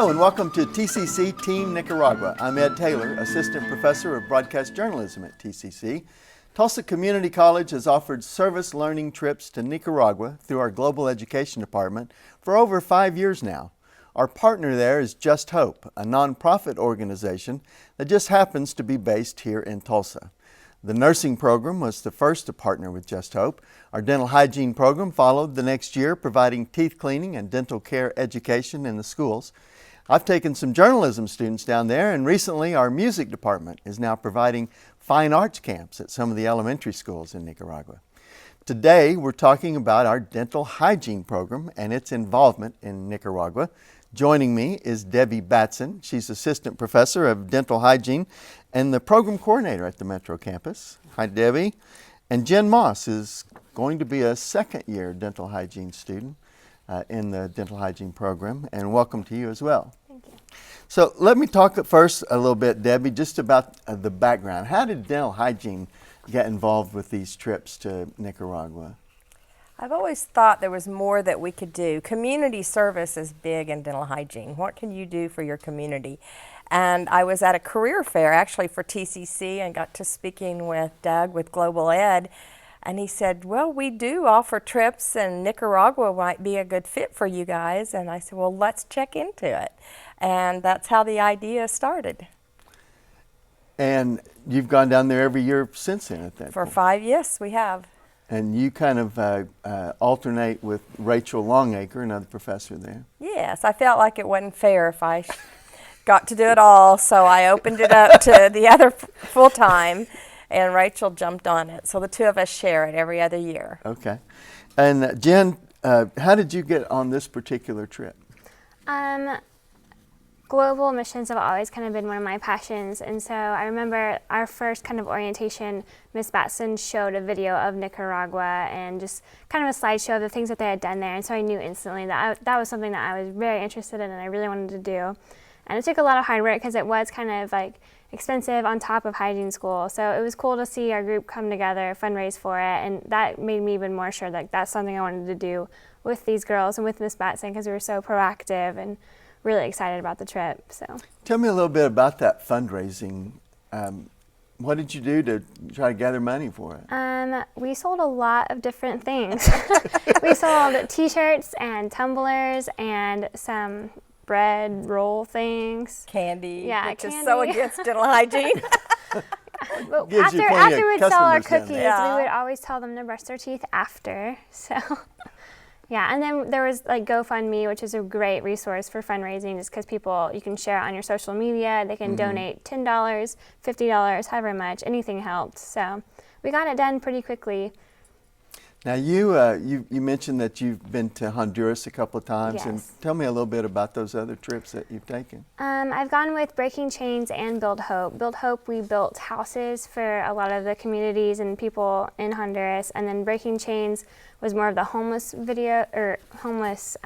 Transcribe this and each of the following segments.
Hello and welcome to TCC Team Nicaragua. I'm Ed Taylor, Assistant Professor of Broadcast Journalism at TCC. Tulsa Community College has offered service learning trips to Nicaragua through our Global Education Department for over 5 years now. Our partner there is Just Hope, a nonprofit organization that just happens to be based here in Tulsa. The nursing program was the first to partner with Just Hope. Our dental hygiene program followed the next year, providing teeth cleaning and dental care education in the schools. I've taken some journalism students down there, and recently our music department is now providing fine arts camps at some of the elementary schools in Nicaragua. Today we're talking about our dental hygiene program and its involvement in Nicaragua. Joining me is Debbie Bateson. She's Assistant Professor of Dental Hygiene and the Program Coordinator at the Metro Campus. Hi, Debbie. And Jenn Moss is going to be a second-year dental hygiene student in the dental hygiene program. And welcome to you as well. Thank you. So let me talk first a little bit, Debbie, just about the background. How did dental hygiene get involved with these trips to Nicaragua? I've always thought there was more that we could do. Community service is big in dental hygiene. What can you do for your community? And I was at a career fair actually for TCC and got to speaking with Doug with Global Ed, and he said, well, we do offer trips and Nicaragua might be a good fit for you guys. And I said, well, let's check into it. And that's how the idea started. And you've gone down there every year since then at that For point. 5 years, we have. And you kind of alternate with Rachel Longacre, another professor there. Yes, I felt like it wasn't fair if I got to do it all, so I opened it up to the other full-time, and Rachel jumped on it. So the two of us share it every other year. Okay. And Jenn, how did you get on this particular trip? Global missions have always kind of been one of my passions, and so I remember our first kind of orientation, Miss Bateson showed a video of Nicaragua and just kind of a slideshow of the things that they had done there, and so I knew instantly that that was something that I was very interested in and I really wanted to do. And it took a lot of hard work because it was kind of like expensive on top of hygiene school, so it was cool to see our group come together, fundraise for it, and that made me even more sure that that's something I wanted to do with these girls and with Miss Bateson because we were so proactive and really excited about the trip. So tell me a little bit about that fundraising. What did you do to try to gather money for it? We sold a lot of different things. We sold t-shirts and tumblers and some bread roll things. Candy, Yeah, which candy. is so against dental hygiene. But Gives you plenty after of we'd sell our customers down cookies, there. Yeah. we would always tell them to brush their teeth after. So yeah, and then there was like GoFundMe, which is a great resource for fundraising just because people, you can share it on your social media. They can donate $10, $50, however much. Anything helped. So we got it done pretty quickly. Now you mentioned that you've been to Honduras a couple of times, and Yes. tell me a little bit about those other trips that you've taken. I've gone with Breaking Chains and Build Hope. Build Hope, we built houses for a lot of the communities and people in Honduras, and then Breaking Chains was more of the homeless homeless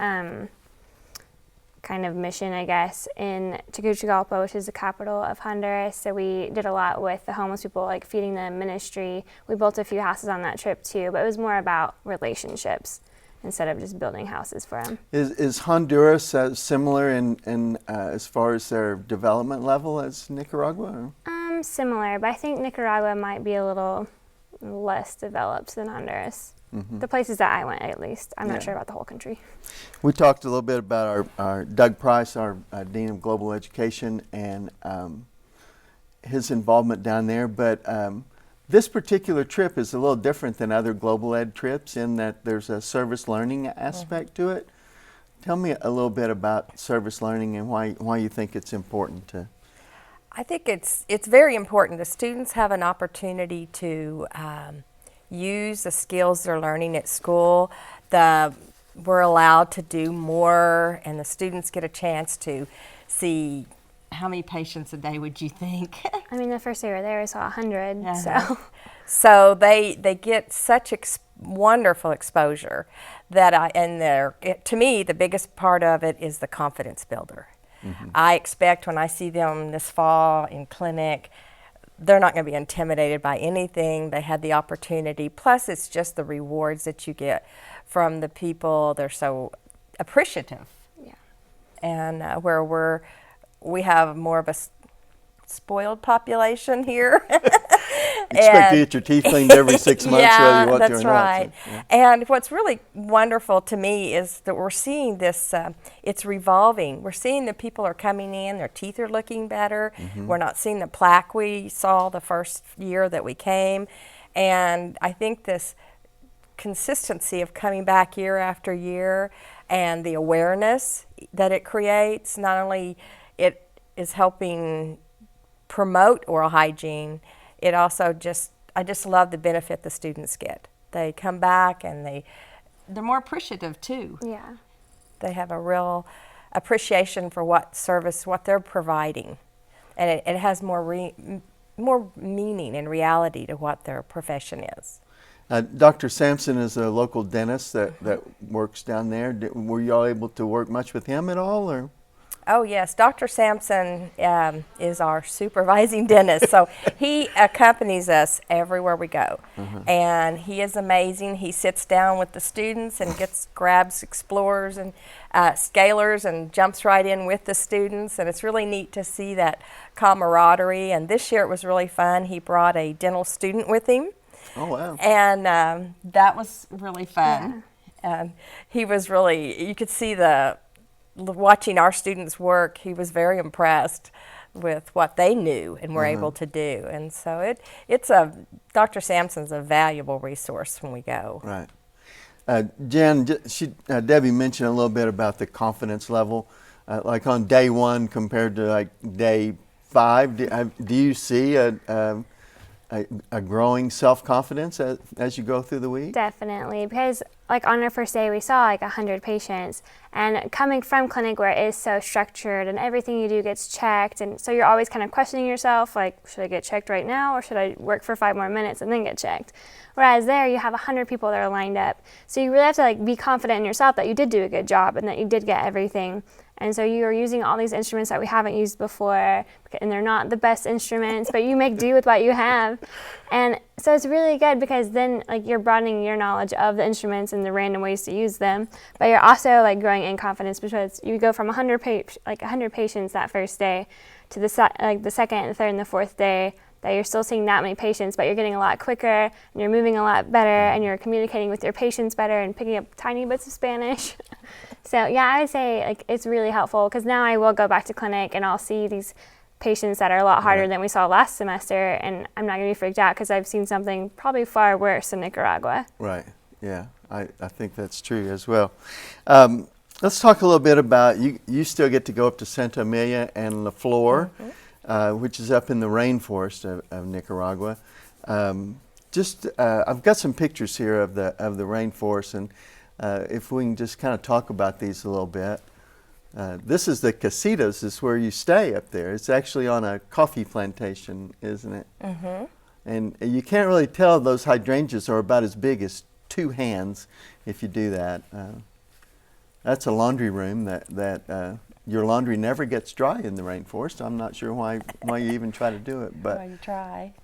kind of mission, I guess, in Tegucigalpa, which is the capital of Honduras. So we did a lot with the homeless people, like feeding them, ministry. We built a few houses on that trip too, but it was more about relationships instead of just building houses for them. Is Honduras similar in as far as their development level as Nicaragua? Or? Similar, but I think Nicaragua might be a little less developed than Honduras. The places that I went, at least. I'm not sure about the whole country. We talked a little bit about our Doug Price, our Dean of Global Education, and his involvement down there. But this particular trip is a little different than other global ed trips in that there's a service learning aspect to it. Tell me a little bit about service learning and why you think it's important to. I think it's very important. The students have an opportunity to use the skills they're learning at school. We're allowed to do more, and the students get a chance to see how many patients a day would you think? I mean, the first day we were there, we saw 100, So they get such wonderful exposure that to me, the biggest part of it is the confidence builder. I expect when I see them this fall in clinic, they're not going to be intimidated by anything. They had the opportunity. Plus, it's just the rewards that you get from the people. They're so appreciative. Yeah. and where we have more of a spoiled population here. Expect to get your teeth cleaned every 6 months, whether you want to or that's not. right. So, yeah. And what's really wonderful to me is that we're seeing this, it's revolving. We're seeing that people are coming in, their teeth are looking better. We're not seeing the plaque we saw the first year that we came. And I think this consistency of coming back year after year and the awareness that it creates, not only it is helping promote oral hygiene, it also I just love the benefit the students get. They come back and they're more appreciative too. Yeah. They have a real appreciation for what they're providing, and it has more meaning and reality to what their profession is. Dr. Sampson is a local dentist that works down there. Were you all able to work much with him at all, or? Oh yes, Dr. Sampson is our supervising dentist, so he accompanies us everywhere we go, and he is amazing. He sits down with the students and grabs explorers and scalers and jumps right in with the students, and it's really neat to see that camaraderie. And this year it was really fun. He brought a dental student with him. Oh wow! And that was really fun. Yeah. He was you could see watching our students work, he was very impressed with what they knew and were able to do. And so Dr. Sampson's a valuable resource when we go. Right. Jen, Debbie mentioned a little bit about the confidence level, like on day 1 compared to like day 5. Do you see a growing self-confidence as you go through the week? Definitely, because like on our first day we saw like 100 patients, and coming from clinic where it is so structured and everything you do gets checked, and so you're always kind of questioning yourself, like, should I get checked right now or should I work for 5 more minutes and then get checked? Whereas there you have 100 people that are lined up, so you really have to like be confident in yourself that you did do a good job and that you did get everything. And so you are using all these instruments that we haven't used before, and they're not the best instruments, but you make do with what you have. And so it's really good because then like you're broadening your knowledge of the instruments and the random ways to use them, but you're also like growing in confidence because you go from 100 patients that first day to the second, the third, and the fourth day that you're still seeing that many patients, but you're getting a lot quicker and you're moving a lot better and you're communicating with your patients better and picking up tiny bits of Spanish. So yeah, I would say like it's really helpful because now I will go back to clinic and I'll see these patients that are a lot harder than we saw last semester, and I'm not going to be freaked out because I've seen something probably far worse in Nicaragua. Right, yeah, I think that's true as well. Let's talk a little bit about, you still get to go up to Santa Emilia and La Flor, which is up in the rainforest of Nicaragua. I've got some pictures here of the rainforest, and if we can just kind of talk about these a little bit. This is the casitas, is where you stay up there. It's actually on a coffee plantation, isn't it? Mm-hmm. And you can't really tell those hydrangeas are about as big as 2 hands if you do that. That's a laundry room that your laundry never gets dry in the rainforest. I'm not sure why you even try to do it, but Why you try.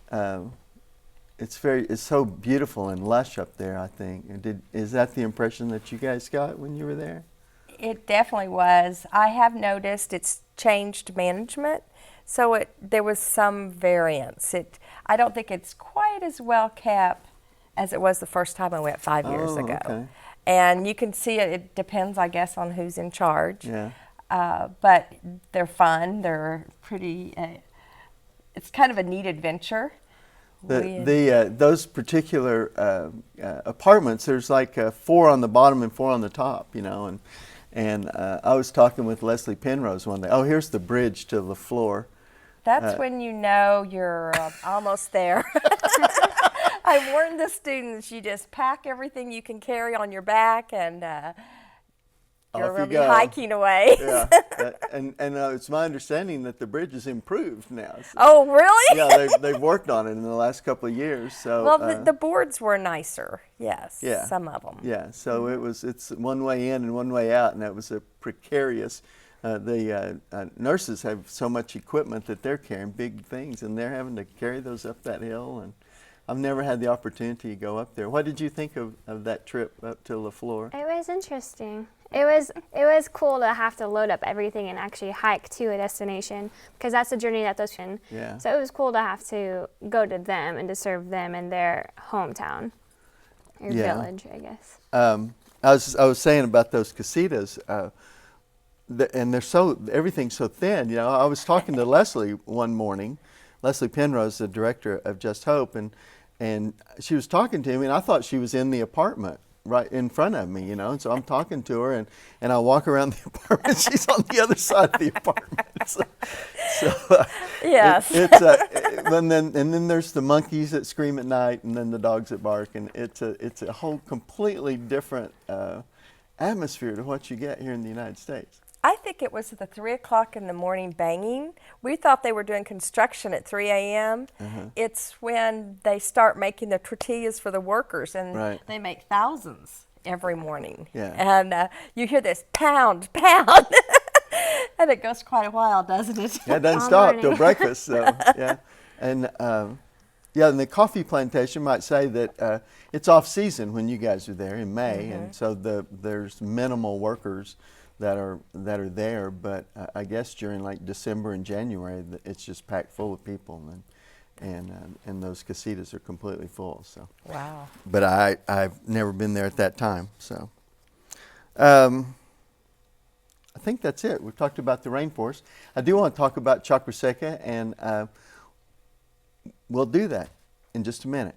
It's so beautiful and lush up there, I think. Is that the impression that you guys got when you were there? It definitely was. I have noticed it's changed management, so there was some variance. I don't think it's quite as well kept as it was the first time I went 5 years ago. Okay. And you can see it depends, I guess, on who's in charge. Yeah. But they're fun. They're pretty. It's kind of a neat adventure. Those particular apartments, there's like 4 on the bottom and 4 on the top, you know, and I was talking with Leslie Penrose one day. Oh, here's the bridge to La Flor. That's when you know you're almost there. I warned the students, you just pack everything you can carry on your back and you're going to be hiking away. Yeah, and it's my understanding that the bridge is improved now. So, oh, really? Yeah, they've worked on it in the last couple of years. So well, the boards were nicer, yes, yeah, some of them. Yeah, so it's one way in and one way out, and that was a precarious. The nurses have so much equipment that they're carrying big things, and they're having to carry those up that hill. And I've never had the opportunity to go up there. What did you think of that trip up to La Flor? It was interesting. It was cool to have to load up everything and actually hike to a destination, because that's the journey that those can. Yeah. So it was cool to have to go to them and to serve them in their hometown or village, I guess. I was saying about those casitas, and everything's so thin. You know, I was talking to Leslie one morning, Leslie Penrose, the director of Just Hope, and she was talking to me, and I thought she was in the apartment right in front of me, you know. And so I'm talking to her, and I walk around the apartment. She's on the other side of the apartment. Yes. And then there's the monkeys that scream at night, and then the dogs that bark, and it's a whole completely different atmosphere to what you get here in the United States. I think it was the 3 o'clock in the morning banging. We thought they were doing construction at 3 a.m. It's when they start making the tortillas for the workers, and they make thousands every morning. Yeah. And you hear this pound, pound, and it goes quite a while, doesn't it? Yeah, it doesn't stop till breakfast. So yeah, and and the coffee plantation might say that it's off season when you guys are there in May, and so there's minimal workers that are there, but I guess during like December and January, it's just packed full of people, and those casitas are completely full. So wow. But I've never been there at that time, so I think that's it. We've talked about the rainforest. I do want to talk about chakra seca, and we'll do that in just a minute.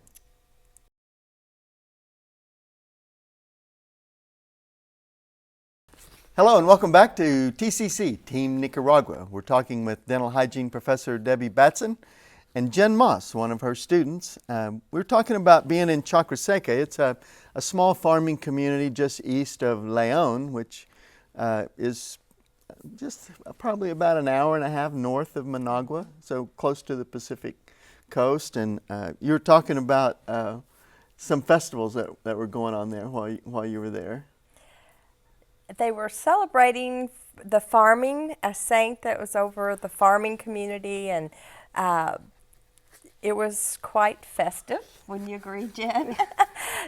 Hello and welcome back to TCC, Team Nicaragua. We're talking with dental hygiene professor Debbie Bateson and Jenn Moss, one of her students. We're talking about being in Chakra Seca. It's a small farming community just east of Leon, which is just probably about an hour and a half north of Managua, so close to the Pacific coast. And you were talking about some festivals that were going on there while you were there. They were celebrating the farming, a saint that was over the farming community, and it was quite festive. Wouldn't you agree, Jen?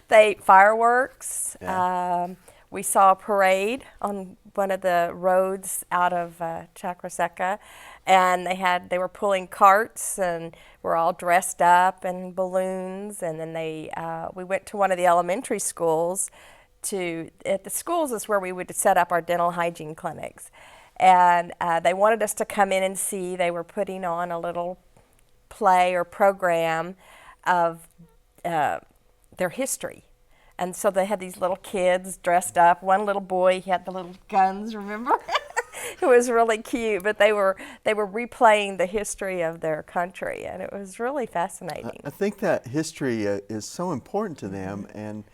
They fireworks. Yeah. We saw a parade on one of the roads out of Chakra Seca, and they were pulling carts and were all dressed up and balloons. And then we went to one of the elementary schools. At the schools is where we would set up our dental hygiene clinics, and they wanted us to come in and see. They were putting on a little play or program of their history, and so they had these little kids dressed up. One little boy, he had the little guns, remember? It was really cute, but they were replaying the history of their country, and it was really fascinating. I think that history is so important to them, and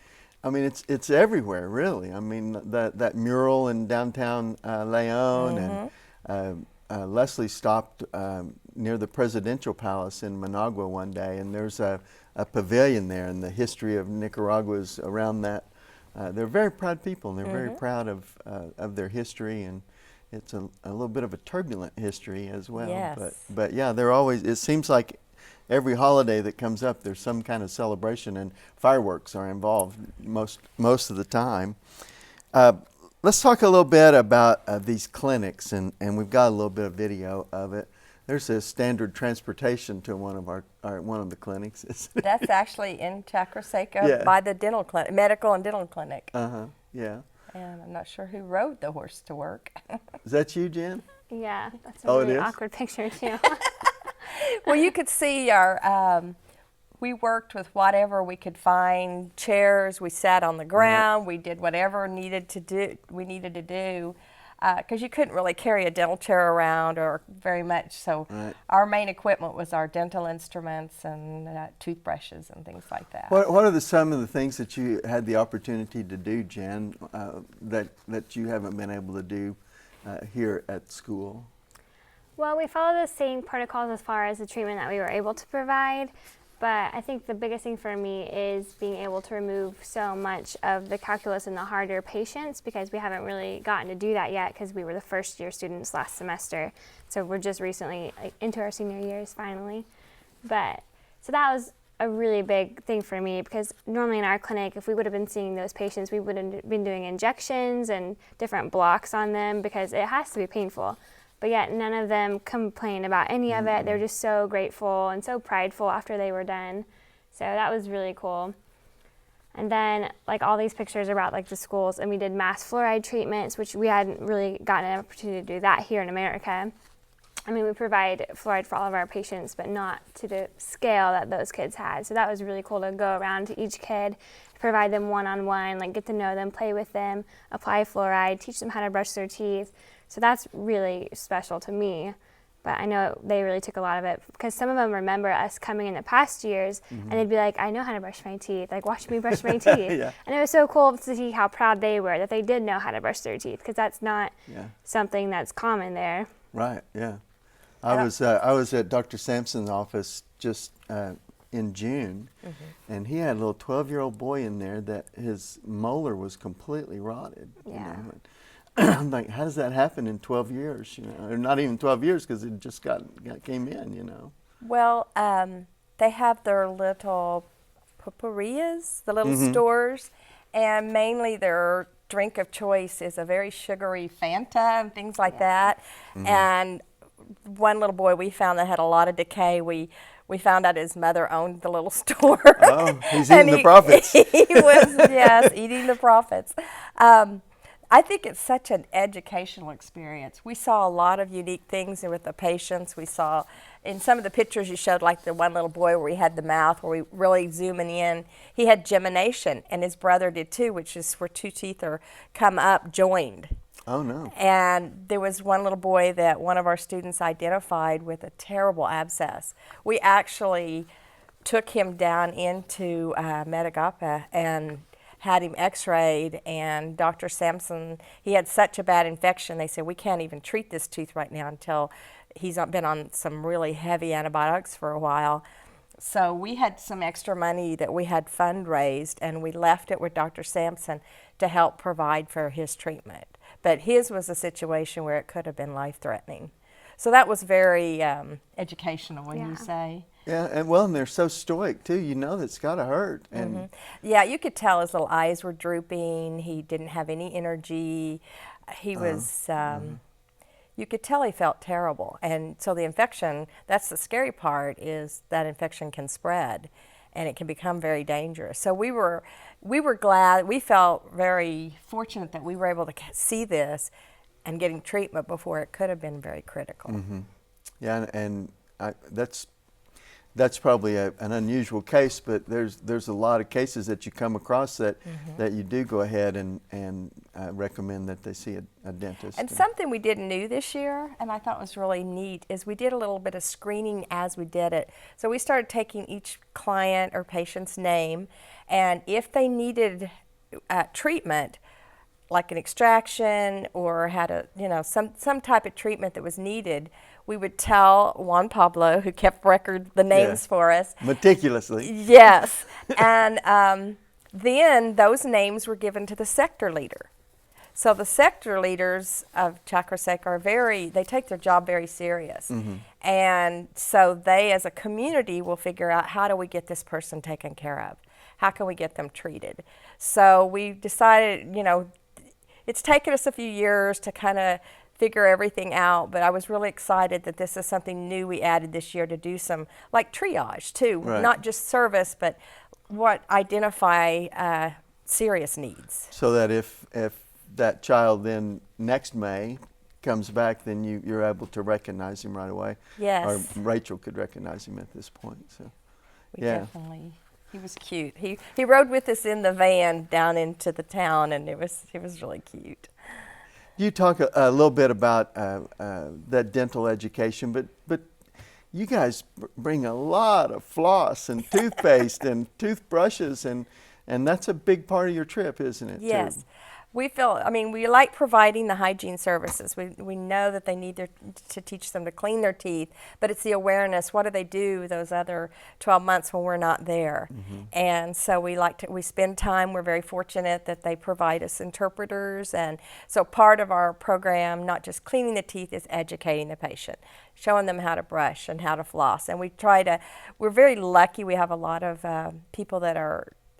I mean, it's everywhere, really. I mean, that mural in downtown Leon, and Leslie stopped near the presidential palace in Managua one day, and there's a pavilion there, and the history of Nicaragua is around that. They're very proud people, and they're very proud of their history, and it's a little bit of a turbulent history as well. Yes. But yeah, they're always. It seems like every holiday that comes up, there's some kind of celebration, and fireworks are involved most of the time. Let's talk a little bit about these clinics, and we've got a little bit of video of it. There's a standard transportation to one of the clinics. That's actually in Chakra Seca by the dental clinic, medical and dental clinic. Yeah. And I'm not sure who rode the horse to work. Is that you, Jen? Yeah, that's a Oh, really it is? awkward picture too. Well, you could see we worked with whatever we could find. Chairs, we sat on the ground, we did whatever we needed to do, because you couldn't really carry a dental chair around or very much. So our main equipment was our dental instruments and toothbrushes and things like that. What are some of the things that you had the opportunity to do, Jen, that you haven't been able to do here at school? Well, we follow the same protocols as far as the treatment that we were able to provide, but I think the biggest thing for me is being able to remove so much of the calculus in the harder patients, because we haven't really gotten to do that yet because we were the first year students last semester. So we're just recently into our senior years finally. So that was a really big thing for me, because normally in our clinic, if we would have been seeing those patients, we would have been doing injections and different blocks on them because it has to be painful. But yet none of them complained about any of it. They're just so grateful and so prideful after they were done. So that was really cool. And then like all these pictures about like the schools, and we did mass fluoride treatments, which we hadn't really gotten an opportunity to do that here in America. I mean, we provide fluoride for all of our patients, but not to the scale that those kids had. So that was really cool to go around to each kid, provide them one-on-one, like get to know them, play with them, apply fluoride, teach them how to brush their teeth. So that's really special to me. But I know they really took a lot of it, because some of them remember us coming in the past years, and they'd be like, I know how to brush my teeth, like watch me brush my teeth. Yeah. And it was so cool to see how proud they were that they did know how to brush their teeth, because that's not something that's common there. Right, yeah. I was at Dr. Sampson's office just in June, and he had a little 12-year-old boy in there that his molar was completely rotted. Yeah. You know? I'm like, how does that happen in 12 years? You know, or not even 12 years, because it just came in. You know. Well, they have their little puperias, the little stores, and mainly their drink of choice is a very sugary Fanta and things like that. And one little boy we found that had a lot of decay. We found out his mother owned the little store. Oh, he's eating the profits. He was, yes, eating the profits. I think it's such an educational experience. We saw a lot of unique things with the patients. We saw in some of the pictures you showed, like the one little boy where he had the mouth, where we really zooming in. He had gemination, and his brother did too, which is where two teeth are come up joined. Oh, no. And there was one little boy that one of our students identified with a terrible abscess. We actually took him down into Medagapa and had him x-rayed, and Dr. Sampson, he had such a bad infection, they said, we can't even treat this tooth right now until he's been on some really heavy antibiotics for a while. So we had some extra money that we had fundraised, and we left it with Dr. Sampson to help provide for his treatment. But his was a situation where it could have been life-threatening. So that was very educational, wouldn't you say? Yeah, and they're so stoic too. You know that's got to hurt. And yeah, you could tell his little eyes were drooping. He didn't have any energy. He was, you could tell he felt terrible. And so the infection, that's the scary part, is that infection can spread and it can become very dangerous. So we were glad, we felt very fortunate that we were able to see this and getting treatment before it could have been very critical. Yeah, and that's probably an unusual case, but there's a lot of cases that you come across that you do go ahead and recommend that they see a dentist. And something we did new this year, and I thought was really neat, is we did a little bit of screening as we did it. So we started taking each client or patient's name, and if they needed treatment, like an extraction or had a, some type of treatment that was needed, we would tell Juan Pablo, who kept record the names for us. Meticulously. Yes. And then those names were given to the sector leader. So the sector leaders of Chakrasek are they take their job very serious. And so they, as a community, will figure out, how do we get this person taken care of? How can we get them treated? So we decided, it's taken us a few years to kind of figure everything out, but I was really excited that this is something new we added this year to do some, like triage too, not just service, but identify serious needs. So that if that child then next May comes back, then you're able to recognize him right away. Yes. Or Rachel could recognize him at this point. So, we definitely. He was cute. He rode with us in the van down into the town, and it was really cute. You talk a little bit about that dental education, but you guys bring a lot of floss and toothpaste and toothbrushes, and that's a big part of your trip, isn't it? Yes. Too? We feel, I mean, we like providing the hygiene services. We know that they need to teach them to clean their teeth, but it's the awareness. What do they do those other 12 months when we're not there? And so we spend time. We're very fortunate that they provide us interpreters. And so part of our program, not just cleaning the teeth, is educating the patient, showing them how to brush and how to floss. And we're very lucky. We have a lot of people that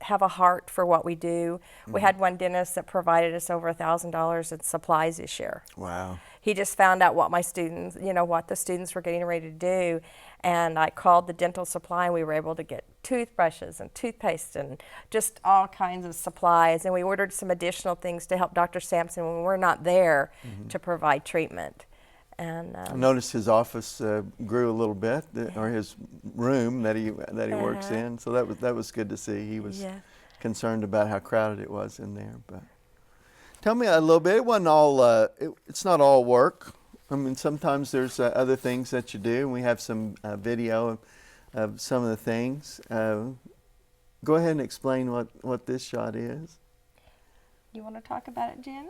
have a heart for what we do. We had one dentist that provided us over $1,000 in supplies this year. Wow. He just found out what what the students were getting ready to do, and I called the dental supply, and we were able to get toothbrushes and toothpaste and just all kinds of supplies, and we ordered some additional things to help Dr. Sampson when we're not there to provide treatment. And I noticed his office grew a little bit, or his room that he works in. So that was good to see. He was concerned about how crowded it was in there. But tell me a little bit. It wasn't all. It's not all work. I mean, sometimes there's other things that you do, and we have some video of some of the things. Go ahead and explain what this shot is. You want to talk about it, Jen?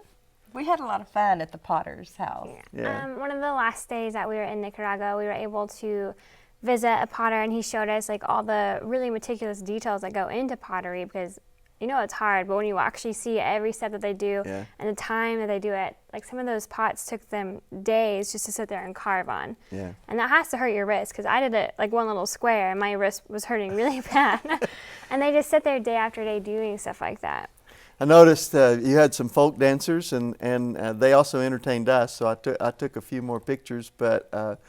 We had a lot of fun at the Potter's house. Yeah. One of the last days that we were in Nicaragua, we were able to visit a potter, and he showed us like all the really meticulous details that go into pottery, because it's hard, but when you actually see every step that they do and the time that they do it, like some of those pots took them days just to sit there and carve on. Yeah. And that has to hurt your wrist, because I did it like one little square and my wrist was hurting really bad. And they just sit there day after day doing stuff like that. I noticed you had some folk dancers, and they also entertained us. So I took a few more pictures. But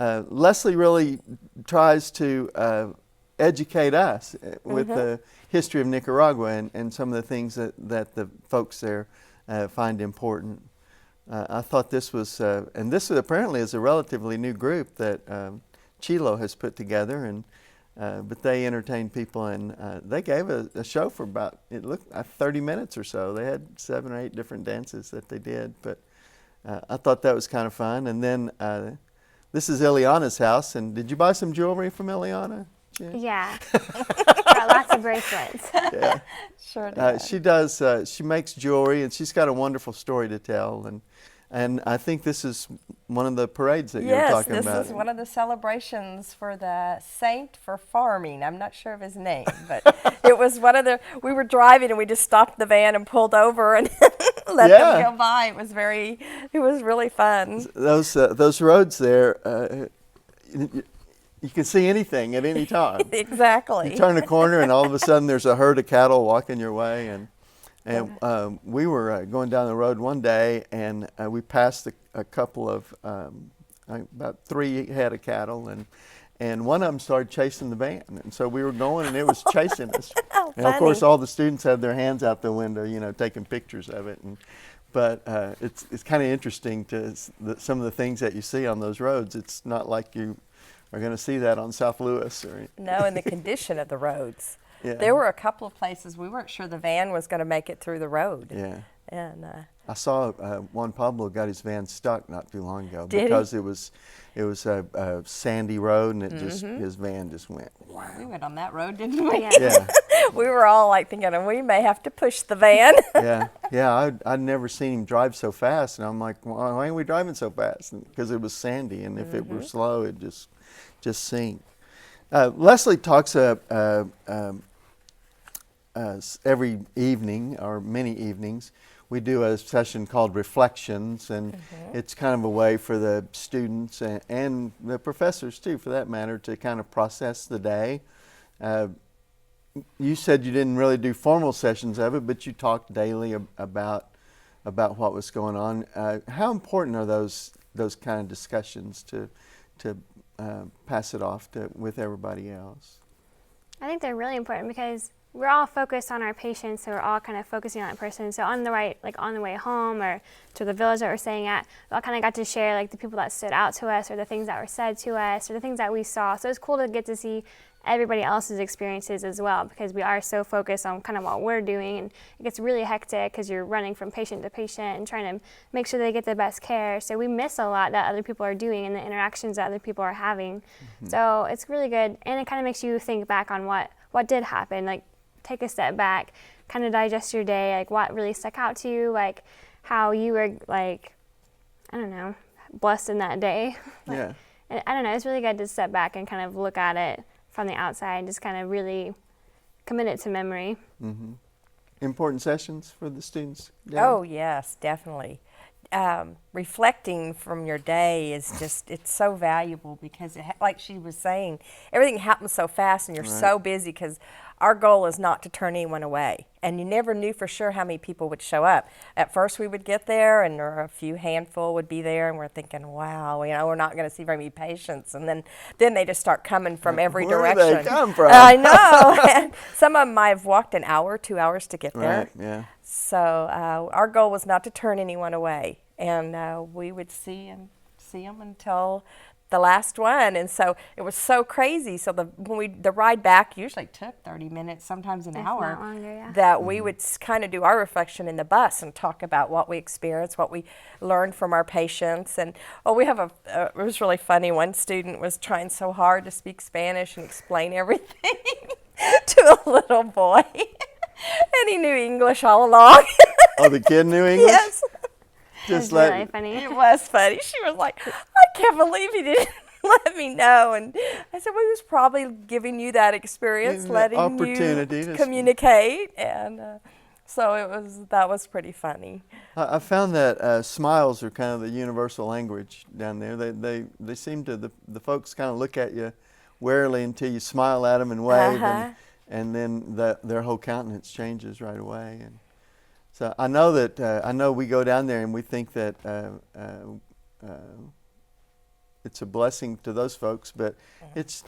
Leslie really tries to educate us with the history of Nicaragua and some of the things that the folks there find important. I thought this was, and this apparently is a relatively new group that Chilo has put together, but they entertained people, and they gave a show for about, it looked like 30 minutes or so. They had 7 or 8 different dances that they did, but I thought that was kind of fun. And then this is Ileana's house, and did you buy some jewelry from Ileana, Jen? Yeah, got lots of bracelets. Yeah. Sure did. She does, she makes jewelry, and she's got a wonderful story to tell. And I think this is one of the parades that you're talking about. Yes, this is one of the celebrations for the saint for farming. I'm not sure of his name, but it was we were driving and we just stopped the van and pulled over and let them go by. It was really fun. Those roads there, you can see anything at any time. Exactly. You turn a corner and all of a sudden there's a herd of cattle walking your way. And we were going down the road one day, and we passed a couple of, about 3 head of cattle, and one of them started chasing the van. And so we were going, and it was chasing us. Oh, and of course, all the students had their hands out the window, taking pictures of it. But it's kind of interesting some of the things that you see on those roads. It's not like you are going to see that on South Lewis. No, and the condition of the roads. Yeah. There were a couple of places we weren't sure the van was going to make it through the road. Yeah. And I saw Juan Pablo got his van stuck not too long ago because it was a sandy road, and his van just went. Wow. We went on that road, didn't we? Yeah. We were all like thinking, we may have to push the van. Yeah. I'd never seen him drive so fast, and I'm like, well, why are we driving so fast? Because it was sandy, and if it were slow, it just sink. Leslie talks every evening, or many evenings. We do a session called Reflections, and it's kind of a way for the students and the professors too, for that matter, to kind of process the day. You said you didn't really do formal sessions of it, but you talked daily about what was going on. How important are those kind of discussions to pass it off with everybody else? I think they're really important because we're all focused on our patients, so we're all kind of focusing on that person. So on the way home or to the village that we're staying at, we all kind of got to share like the people that stood out to us, or the things that were said to us, or the things that we saw. So it's cool to get to see everybody else's experiences as well, because we are so focused on kind of what we're doing, and it gets really hectic because you're running from patient to patient and trying to make sure they get the best care. So we miss a lot that other people are doing and the interactions that other people are having. So it's really good, and it kind of makes you think back on what did happen. Like take a step back, kind of digest your day, like what really stuck out to you, like how you were like, I don't know, blessed in that day. Yeah. And I don't know, it's really good to step back and kind of look at it from the outside and just kind of really commit it to memory. Mm-hmm. Important sessions for the students? Debbie? Oh, yes, definitely. Reflecting from your day is just, it's so valuable because, like she was saying, everything happens so fast and you're so busy because our goal is not to turn anyone away. And you never knew for sure how many people would show up. At first we would get there and there were a few handful would be there and we're thinking, wow, you know, we're not going to see very many patients. And then they just start coming from every direction. Where do they come from? I know. And some of them might have walked an hour, 2 hours to get there. Right, yeah. So our goal was not to turn anyone away, and we would see them until the last one. And so it was so crazy. So the ride back usually took 30 minutes, sometimes an hour. Not longer, yeah. That we would kind of do our reflection in the bus and talk about what we experienced, what we learned from our patients. And we have it was really funny. One student was trying so hard to speak Spanish and explain everything to a little boy. And he knew English all along. Oh, the kid knew English? Yes. That's really funny. It was funny. She was like, I can't believe he didn't let me know. And I said, well, he was probably giving you that experience, Giving letting that opportunity you to communicate. And so that was pretty funny. I found that smiles are kind of the universal language down there. They seem to, the folks kind of look at you warily until you smile at them and wave. And then their whole countenance changes right away. And so I know that I know we go down there and we think that it's a blessing to those folks, but it's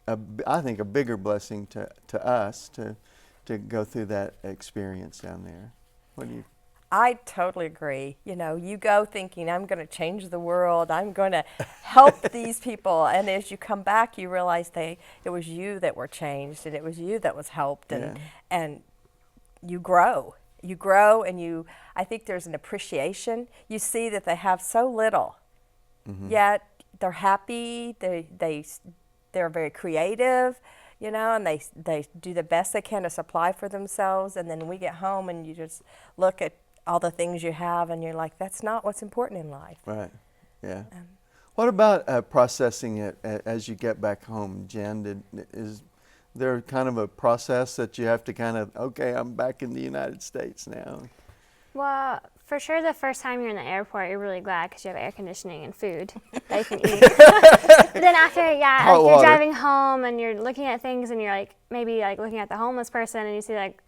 I think a bigger blessing to us to go through that experience down there. What do you? I totally agree. You know, you go thinking, I'm going to change the world. I'm going to help these people. And as you come back, you realize it was you that were changed and it was you that was helped. And you grow. You grow and I think there's an appreciation. You see that they have so little, yet they're happy. They're very creative, you know, and they do the best they can to supply for themselves. And then we get home and you just look at all the things you have and you're like, that's not what's important in life. Right, yeah. What about processing it as you get back home, Jen? Is there kind of a process that you have to kind of, okay, I'm back in the United States now? Well, for sure the first time you're in the airport, you're really glad because you have air conditioning and food that you can eat. But then after, like you're driving home and you're looking at things and you're like, maybe like looking at the homeless person and you see like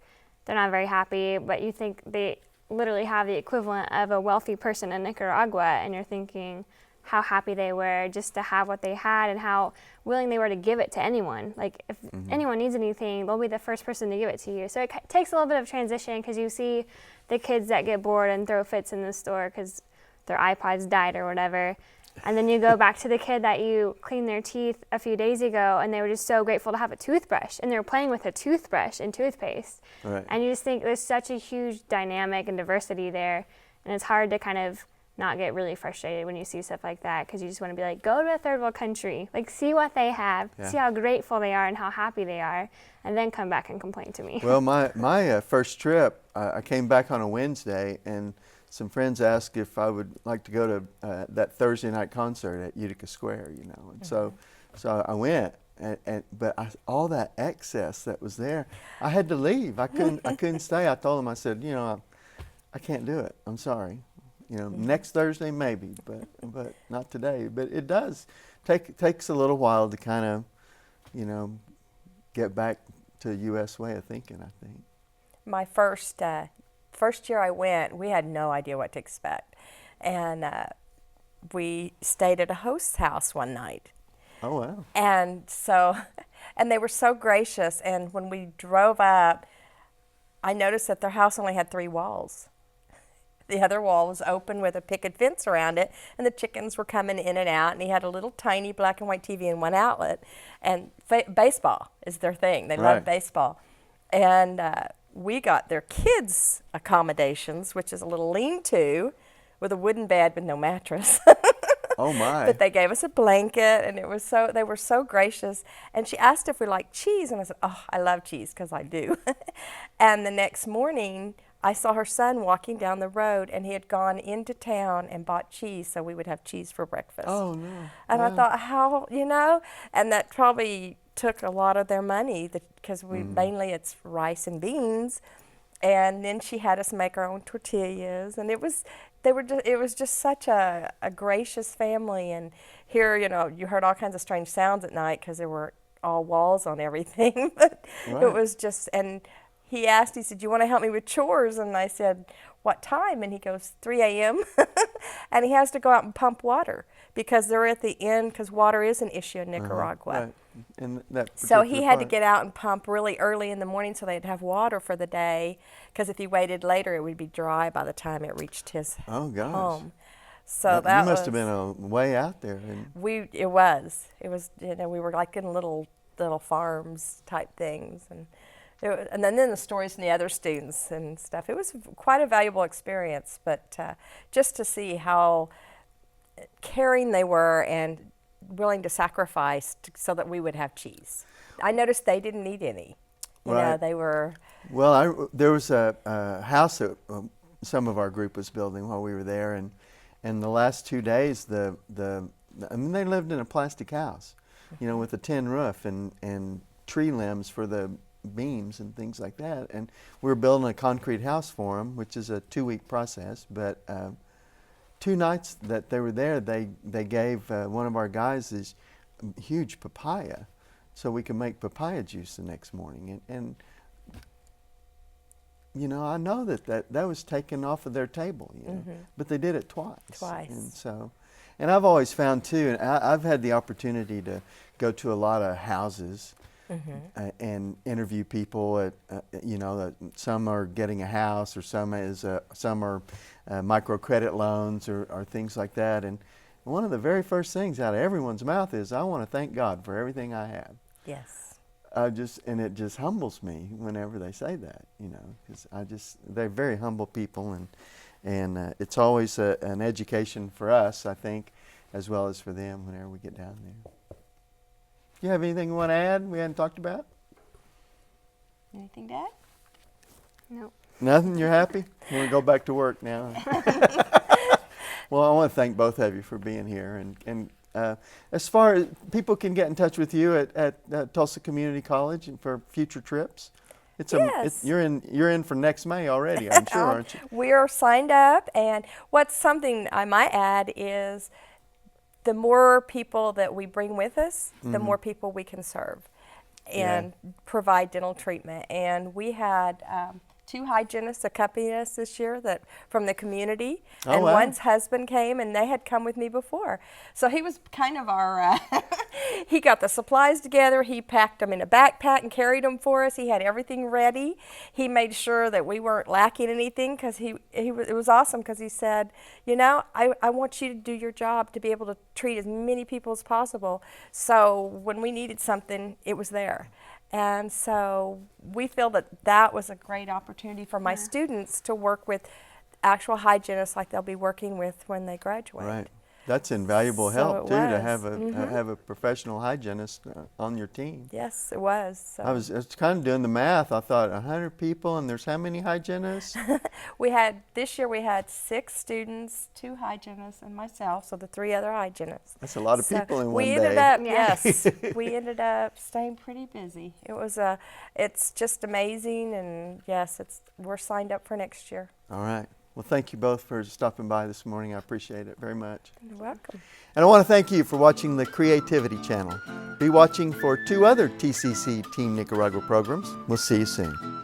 they're not very happy, but you think they literally have the equivalent of a wealthy person in Nicaragua, and you're thinking how happy they were just to have what they had and how willing they were to give it to anyone. Like if anyone needs anything, they'll be the first person to give it to you. So it takes a little bit of transition because you see the kids that get bored and throw fits in the store because their iPods died or whatever. And then you go back to the kid that you cleaned their teeth a few days ago and they were just so grateful to have a toothbrush and they were playing with a toothbrush and toothpaste. Right. And you just think there's such a huge dynamic and diversity there, and it's hard to kind of not get really frustrated when you see stuff like that because you just want to be like, go to a third world country, like see what they have, see how grateful they are and how happy they are, and then come back and complain to me. Well, my first trip, I came back on a Wednesday and some friends asked if I would like to go to that Thursday night concert at Utica Square, you know, and so I went, but all that excess that was there, I had to leave. I couldn't stay. I told them, I said, you know, I can't do it. I'm sorry. You know, next Thursday maybe, but not today. But it does takes a little while to kind of, you know, get back to the U.S. way of thinking, I think. My first year I went, we had no idea what to expect. And we stayed at a host's house one night. Oh, wow. And they were so gracious. And when we drove up, I noticed that their house only had 3 walls. The other wall was open with a picket fence around it, and the chickens were coming in and out, and he had a little tiny black and white TV and one outlet. And baseball is their thing. They love baseball. And we got their kids' accommodations, which is a little lean-to with a wooden bed with no mattress. Oh my. But they gave us a blanket, and they were so gracious. And she asked if we liked cheese, and I said, "Oh, I love cheese," because I do. And the next morning, I saw her son walking down the road, and he had gone into town and bought cheese so we would have cheese for breakfast. Oh no. And Wow. I thought, how, and that probably took a lot of their money because mainly it's rice and beans. And then she had us make our own tortillas, and it was just such a gracious family. And here, you heard all kinds of strange sounds at night because there were all walls on everything. But Right. it was just, and he said, "You want to help me with chores?" And I said, "What time?" And he goes, 3 a.m. And he has to go out and pump water because they're at the end, because water is an issue in Nicaragua. Right. In that So he particular had to part. get out and pump really early in the morning so they'd have water for the day, because if he waited later, it would be dry by the time it reached his Oh gosh. home. So that you must have was- been a way out there. And It was, we were like in little farms type things, and then the stories from the other students and stuff. It was quite a valuable experience, but just to see how caring they were and willing to sacrifice so that we would have cheese. I noticed they didn't need any. Right. They were. Well, there was a house that some of our group was building while we were there, and the last 2 days, they lived in a plastic house, with a tin roof and tree limbs for the beams and things like that. And we were building a concrete house for them, which is a 2-week process. But 2 nights that they were there, they gave one of our guys this huge papaya, so we could make papaya juice the next morning. And I know that was taken off of their table, but they did it twice. And I've always found too, and I've had the opportunity to go to a lot of houses and interview people. Some are getting a house, or some are microcredit loans or things like that. And one of the very first things out of everyone's mouth is, "I want to thank God for everything I have." Yes. And it just humbles me whenever they say that, because they're very humble people, and it's always an education for us, I think, as well as for them whenever we get down there. Do you have anything you want to add we hadn't talked about? Anything to add? Nope. Nothing? You're happy? You want to go back to work now? Well, I want to thank both of you for being here, and as far as people can get in touch with you at Tulsa Community College and for future trips. Yes. You're in for next May already, I'm sure, aren't you? We are signed up, and what's something I might add is the more people that we bring with us, the more people we can serve and provide dental treatment. And we had 2 hygienists accompany us this year from the community, and wow. one's husband came, and they had come with me before. So he was kind of our, he got the supplies together, he packed them in a backpack and carried them for us. He had everything ready. He made sure that we weren't lacking anything, because it was awesome, because he said, I want you to do your job to be able to treat as many people as possible. So when we needed something, it was there. And so we feel that was a great opportunity for my students to work with actual hygienists like they'll be working with when they graduate. Right. That's invaluable So help it too, to was. have a professional hygienist on your team. Yes, it was. So. I was kind of doing the math. I thought 100 people, and there's how many hygienists? This year we had 6 students, 2 hygienists, and myself, so the 3 other hygienists. That's a lot of people in one day. We ended up staying pretty busy. It's just amazing, and yes, we're signed up for next year. All right. Well, thank you both for stopping by this morning. I appreciate it very much. You're welcome. And I want to thank you for watching the Creativity Channel. Be watching for 2 other TCC Team Nicaragua programs. We'll see you soon.